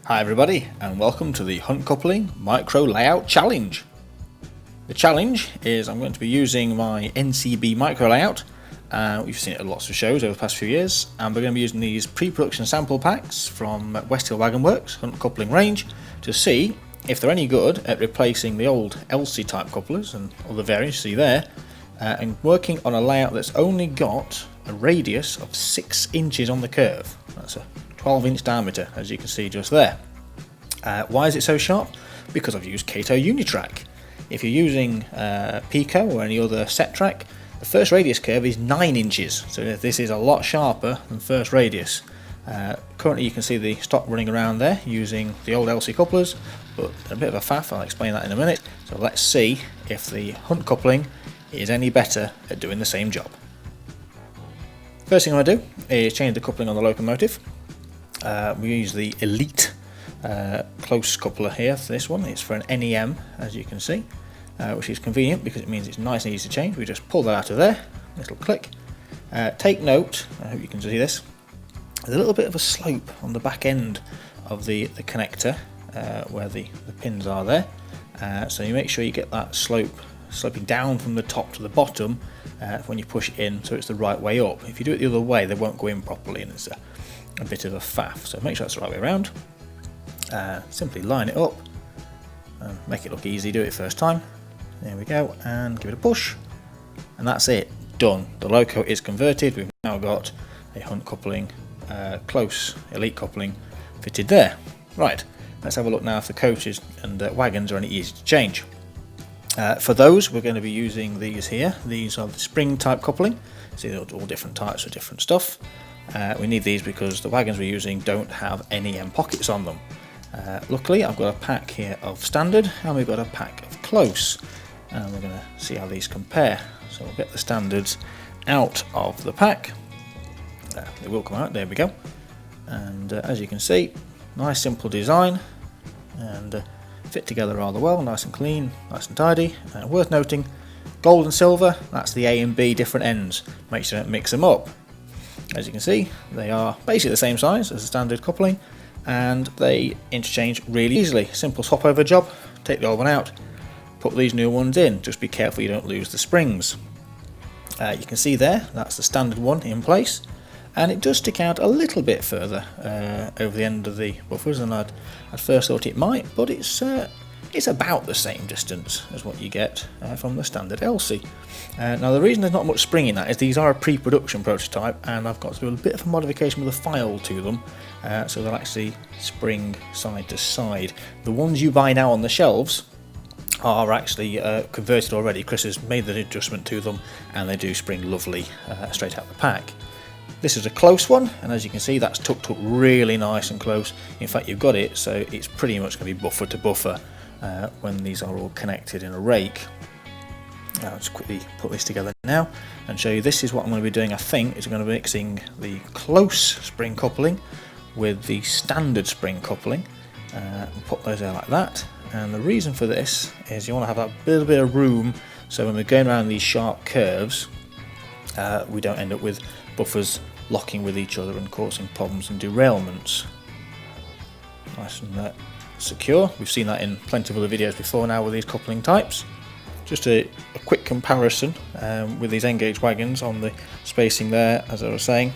Hi everybody, and welcome to the Hunt Coupling Micro Layout Challenge. The challenge is I'm going to be using my NCB micro layout. We've seen it at lots of shows over the past few years, and we're going to be using these pre-production sample packs from West Hill Wagon Works Hunt Coupling range to see if they're any good at replacing the old LC type couplers and other variants you see there, and working on a layout that's only got a radius of 6 inches on the curve. That's a 12-inch diameter, as you can see just there. Why is it so sharp? Because I've used Kato Unitrack. If you're using Pico or any other set track, the first radius curve is 9 inches, so this is a lot sharper than first radius. Currently you can see the stock running around there using the old LC couplers, but a bit of a faff. I'll explain that in a minute. So let's see if the Hunt coupling is any better at doing the same job. First thing I'm going to do is change the coupling on the locomotive. We use the Elite close coupler here for this one. It's for an NEM, as you can see, which is convenient because it means it's nice and easy to change. We just pull that out of there, little click. Take note, I hope you can see this, there's a little bit of a slope on the back end of the connector where the pins are there. So you make sure you get that sloping down from the top to the bottom when you push it in, so it's the right way up. If you do it the other way, they won't go in properly, and it's a bit of a faff. So make sure that's the right way around. Simply line it up and make it look easy. Do it first time. There we go, and give it a push, and that's it, done. The loco is converted. We've now got a Hunt coupling, close Elite coupling fitted there. Right, let's have a look now if the coaches and wagons are any easy to change. For those, we're going to be using these here. These are the spring type coupling. See, they're all different types of different stuff. We need these because the wagons we're using don't have NEM pockets on them. Luckily, I've got a pack here of standard, and we've got a pack of close, and we're going to see how these compare. So we'll get the standards out of the pack. They will come out, there we go. And as you can see, nice simple design, and fit together rather well, nice and clean, nice and tidy. Worth noting, gold and silver, that's the A and B different ends. Make sure you don't mix them up. As you can see, they are basically the same size as the standard coupling, and they interchange really easily. Simple swap over job, take the old one out, put these new ones in. Just be careful you don't lose the springs. You can see there, that's the standard one in place, and it does stick out a little bit further over the end of the buffers than I'd first thought it might, but it's about the same distance as what you get from the standard LC. Now the reason there's not much spring in that is these are a pre-production prototype, and I've got to do a bit of a modification with a file to them, so they'll actually spring side to side. The ones you buy now on the shelves are actually converted already. Chris has made the adjustment to them, and they do spring lovely straight out the pack. This is a close one, and as you can see, that's tucked up really nice and close. In fact, you've got it so it's pretty much going to be buffer to buffer when these are all connected in a rake. I'll just quickly put this together now and show you. This is what I'm going to be doing. I think is I'm going to be mixing the close spring coupling with the standard spring coupling, and put those there like that. And the reason for this is you want to have that little bit of room, so when we're going around these sharp curves, we don't end up with buffers locking with each other and causing problems and derailments. Nice and secure. We've seen that in plenty of other videos before now with these coupling types. Just a quick comparison with these N-gauge wagons on the spacing there, as I was saying,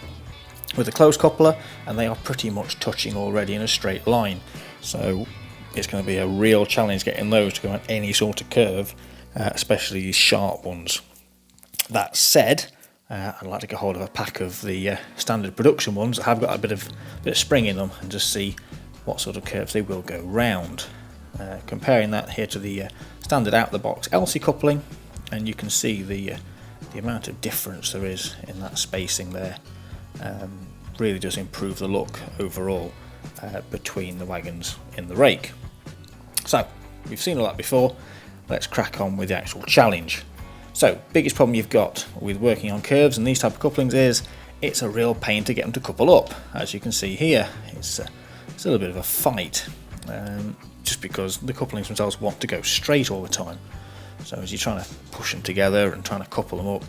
with the close coupler, and they are pretty much touching already in a straight line. So it's going to be a real challenge getting those to go on any sort of curve, especially these sharp ones. That said, I'd like to get hold of a pack of the standard production ones that have got a bit of spring in them, and just see what sort of curves they will go round. Comparing that here to the standard out the box LC coupling, and you can see the amount of difference there is in that spacing there. Really does improve the look overall between the wagons in the rake. So we've seen all that before, let's crack on with the actual challenge. So biggest problem you've got with working on curves and these type of couplings is it's a real pain to get them to couple up. As you can see here, it's a little bit of a fight, just because the couplings themselves want to go straight all the time. So as you're trying to push them together and trying to couple them up,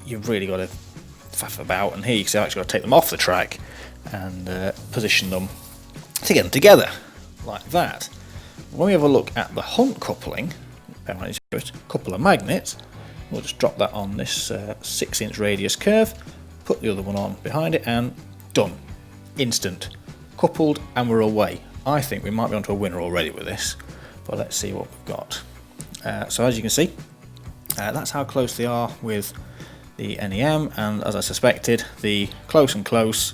you've really got to faff about. And here you can see I've actually got to take them off the track and position them to get them together like that. When we have a look at the Hunt coupling, couple of magnets, we'll just drop that on this 6-inch radius curve, put the other one on behind it, and done. Instant. Coupled, and we're away. I think we might be onto a winner already with this, but let's see what we've got. So as you can see, that's how close they are with the NEM, and as I suspected, the close and close,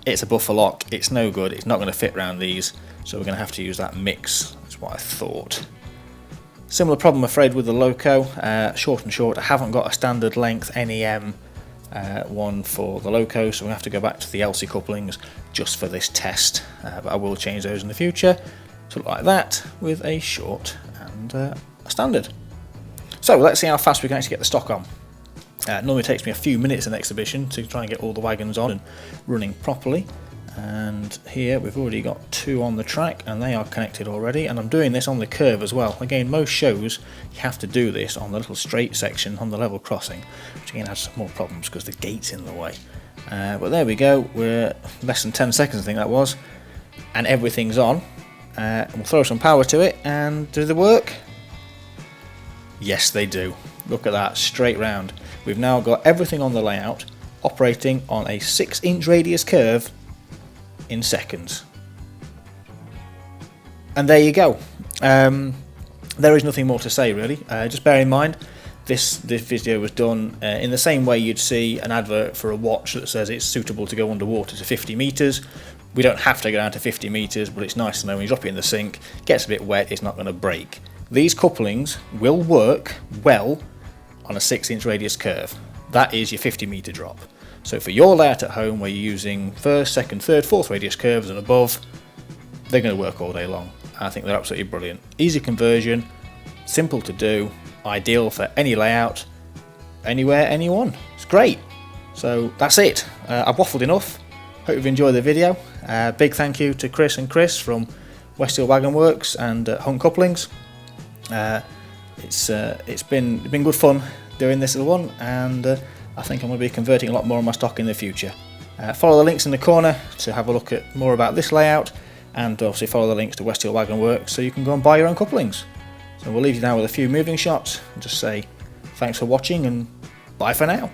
it's a buffer lock, it's no good, it's not going to fit around these, so we're going to have to use that mix. That's what I thought. Similar problem, I'm afraid, with the Loco. Short and short, I haven't got a standard length NEM one for the Loco, so we have to go back to the LC couplings just for this test, but I will change those in the future to look like that with a short and a standard. So let's see how fast we can actually get the stock on. Normally takes me a few minutes in exhibition to try and get all the wagons on and running properly, and here we've already got 2 on the track and they are connected already, and I'm doing this on the curve as well. Again, most shows you have to do this on the little straight section on the level crossing, which again has some more problems because the gate's in the way. But there we go, we're less than 10 seconds I think that was, and everything's on. We'll throw some power to it, and do they work? Yes, they do. Look at that, straight round. We've now got everything on the layout operating on a 6-inch radius curve in seconds. And there you go. There is nothing more to say really. Just bear in mind this video was done in the same way you'd see an advert for a watch that says it's suitable to go underwater to 50 meters. We don't have to go down to 50 meters, but it's nice to know when you drop it in the sink, it gets a bit wet, it's not going to break. These couplings will work well on a 6-inch radius curve. That is your 50-meter drop. So for your layout at home where you're using first, second, third, fourth radius curves and above, they're going to work all day long. I think they're absolutely brilliant. Easy conversion, simple to do, ideal for any layout, anywhere, anyone. It's great. So that's it. I've waffled enough. Hope you've enjoyed the video. Big thank you to Chris and Chris from West Hill Wagon Works and Hunt Couplings. It's been good fun doing this little one, and I think I'm going to be converting a lot more of my stock in the future. Follow the links in the corner to have a look at more about this layout, and obviously follow the links to West Hill Wagon Works so you can go and buy your own couplings. So we'll leave you now with a few moving shots and just say thanks for watching and bye for now.